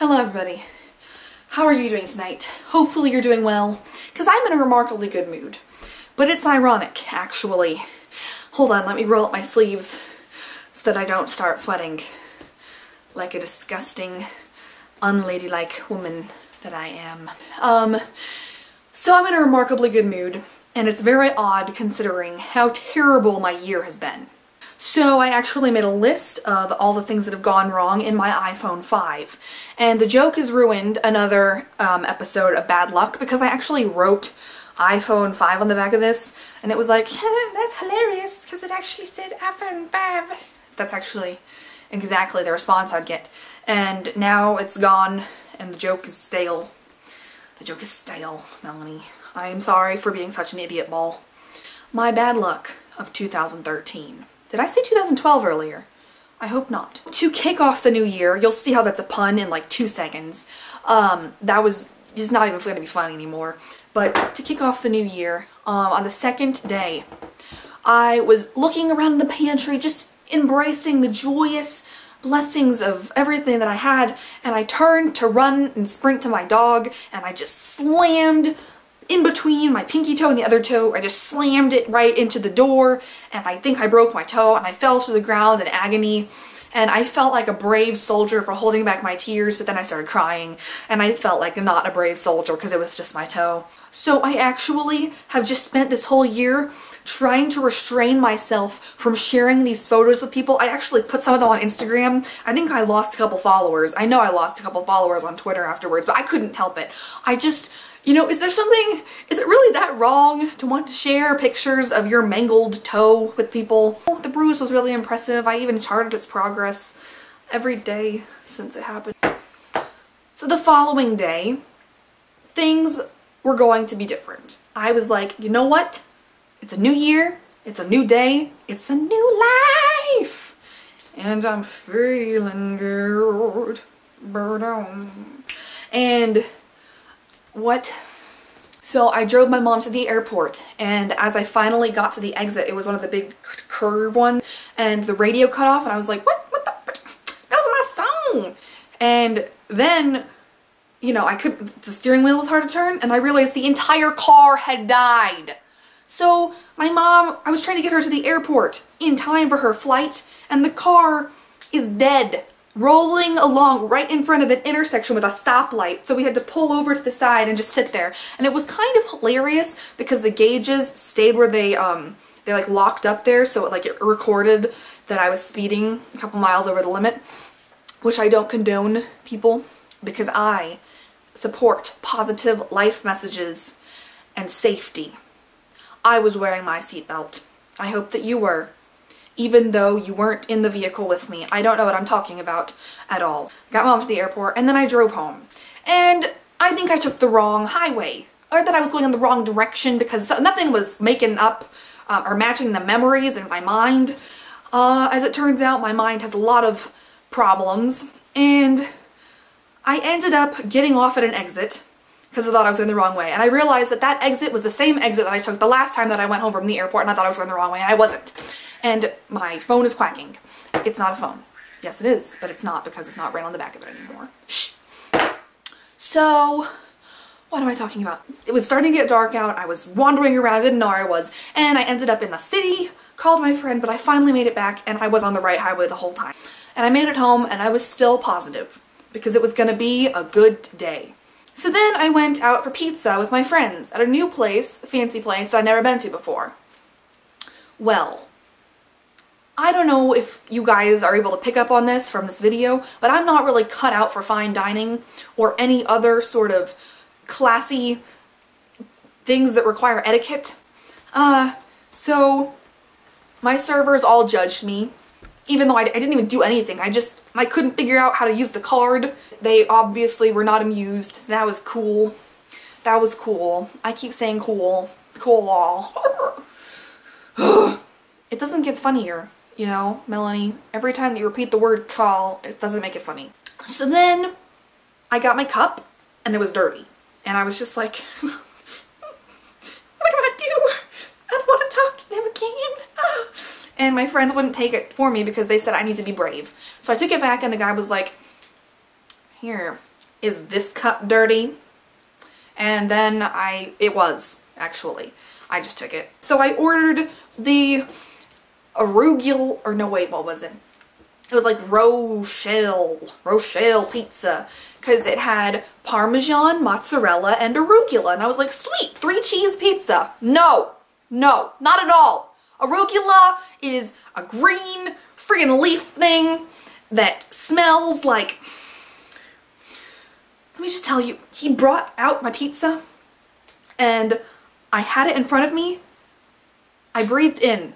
Hello everybody. How are you doing tonight? Hopefully you're doing well, because I'm in a remarkably good mood. But it's ironic, actually. Hold on, let me roll up my sleeves so that I don't start sweating like a disgusting, unladylike woman that I am. So I'm in a remarkably good mood, and it's very odd considering how terrible my year has been. So I actually made a list of all the things that have gone wrong in my iPhone 5. And the joke has ruined another episode of bad luck because I actually wrote iPhone 5 on the back of this, and it was like, that's hilarious because it actually says iPhone 5. That's actually exactly the response I'd get. And now it's gone and the joke is stale. The joke is stale, Melanie. I am sorry for being such an idiot ball. My bad luck of 2013. Did I say 2012 earlier? I hope not. To kick off the new year, you'll see how that's a pun in like 2 seconds. That was just not even going to be funny anymore. But to kick off the new year, on the second day, I was looking around in the pantry, just embracing the joyous blessings of everything that I had, and I turned to run and sprint to my dog, and I just slammed in between my pinky toe and the other toe. I just slammed it right into the door, and I think I broke my toe, and I fell to the ground in agony, and I felt like a brave soldier for holding back my tears, but then I started crying, and I felt like not a brave soldier because it was just my toe. So I actually have just spent this whole year trying to restrain myself from sharing these photos with people. I actually put some of them on Instagram. I think I lost a couple followers. I know I lost a couple followers on Twitter afterwards, but I couldn't help it. I just, you know, is it really that wrong to want to share pictures of your mangled toe with people? The bruise was really impressive. I even charted its progress every day since it happened. So the following day, things were going to be different. I was like, you know what? It's a new year, it's a new day, it's a new life, and I'm feeling good. And what? So I drove my mom to the airport, and as I finally got to the exit, it was one of the big curve ones, and the radio cut off, and I was like, what the, that was my song. And then, you know, the steering wheel was hard to turn, and I realized the entire car had died. So my mom, I was trying to get her to the airport in time for her flight, and the car is dead, rolling along right in front of an intersection with a stoplight. So we had to pull over to the side and just sit there. And it was kind of hilarious because the gauges stayed where they like locked up there, so it recorded that I was speeding a couple miles over the limit, which I don't condone, people, because I support positive life messages and safety. I was wearing my seatbelt. I hope that you were, even though you weren't in the vehicle with me. I don't know what I'm talking about at all. Got mom to the airport, and then I drove home. And I think I took the wrong highway, or that I was going in the wrong direction because nothing was making up or matching the memories in my mind. As it turns out, my mind has a lot of problems, and I ended up getting off at an exit because I thought I was going the wrong way. And I realized that that exit was the same exit that I took the last time that I went home from the airport, and I thought I was going the wrong way, and I wasn't. And my phone is quacking. It's not a phone. Yes, it is, but it's not because it's not right on the back of it anymore. Shh. So, what am I talking about? It was starting to get dark out. I was wandering around. I didn't know where I was. And I ended up in the city, called my friend, but I finally made it back, and I was on the right highway the whole time. And I made it home, and I was still positive because it was going to be a good day. So then I went out for pizza with my friends at a new place, a fancy place that I'd never been to before. Well, I don't know if you guys are able to pick up on this from this video, but I'm not really cut out for fine dining or any other sort of classy things that require etiquette. So my servers all judged me, even though I didn't even do anything. I couldn't figure out how to use the card. They obviously were not amused, so that was cool. That was cool. I keep saying cool. Cool. It doesn't get funnier, you know, Melanie. Every time that you repeat the word call, it doesn't make it funny. So then I got my cup, and it was dirty. And I was just like, what do I do? I don't want to talk to them again. And my friends wouldn't take it for me because they said I need to be brave. So I took it back, and the guy was like, here, is this cup dirty? And then it was, actually. I just took it. So I ordered the arugula, or no wait, what was it? It was like Rochelle pizza, because it had Parmesan, mozzarella, and arugula. And I was like, sweet, 3 cheese pizza. No, no, not at all. Arugula is a green friggin' leaf thing that smells like... Let me just tell you, he brought out my pizza and I had it in front of me. I breathed in.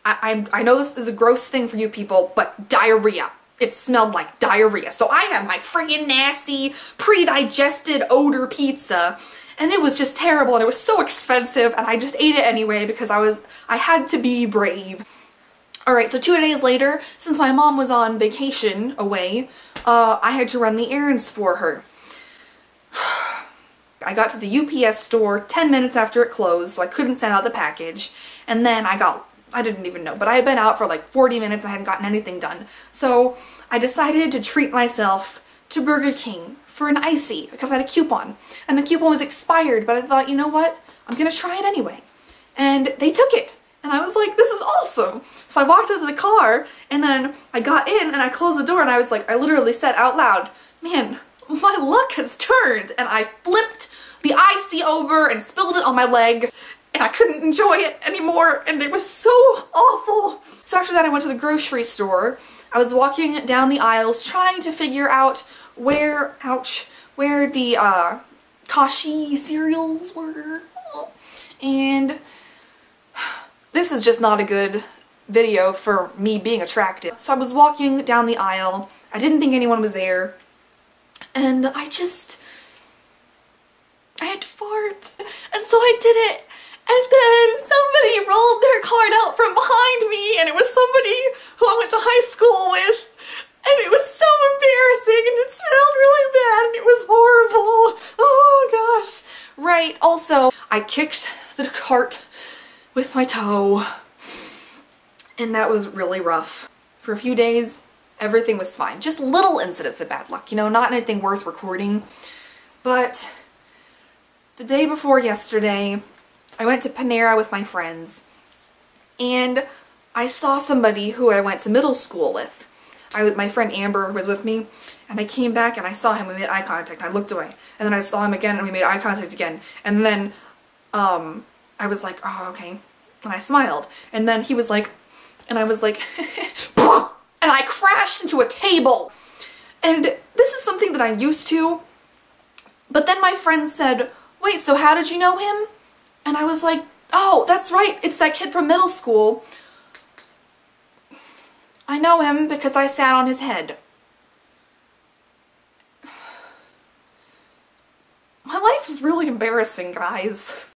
I know this is a gross thing for you people, but diarrhea. It smelled like diarrhea. So I had my friggin' nasty, pre-digested odor pizza, and it was just terrible, and it was so expensive, and I just ate it anyway because I had to be brave. Alright, so 2 days later, since my mom was on vacation away, I had to run the errands for her. I got to the UPS store 10 minutes after it closed, so I couldn't send out the package, and then I didn't even know, but I had been out for like 40 minutes, I hadn't gotten anything done. So I decided to treat myself to Burger King for an icy because I had a coupon. And the coupon was expired, but I thought, you know what? I'm gonna try it anyway. And they took it. And I was like, this is awesome. So I walked into the car and then I got in and I closed the door and I was like, I literally said out loud, man, my luck has turned. And I flipped the icy over and spilled it on my leg. And I couldn't enjoy it anymore, and it was so awful. So after that I went to the grocery store. I was walking down the aisles trying to figure out where the Kashi cereals were. And this is just not a good video for me being attractive. So I was walking down the aisle. I didn't think anyone was there. And I had to fart. And so I did it. And then somebody rolled their card out from behind me, and it was somebody who I went to high school with, and it was so embarrassing, and it smelled really bad, and it was horrible. Oh gosh. Right, also, I kicked the cart with my toe, and that was really rough. For a few days, everything was fine. Just little incidents of bad luck, you know, not anything worth recording. But the day before yesterday, I went to Panera with my friends, and I saw somebody who I went to middle school with. My friend Amber was with me, and I came back and I saw him, we made eye contact, and I looked away. And then I saw him again and we made eye contact again. And then I was like, oh, okay. And I smiled. And then he was like, and I was like, and I crashed into a table. And this is something that I'm used to. But then my friend said, wait, so how did you know him? And I was like, oh, that's right, it's that kid from middle school. I know him because I sat on his head. My life is really embarrassing, guys.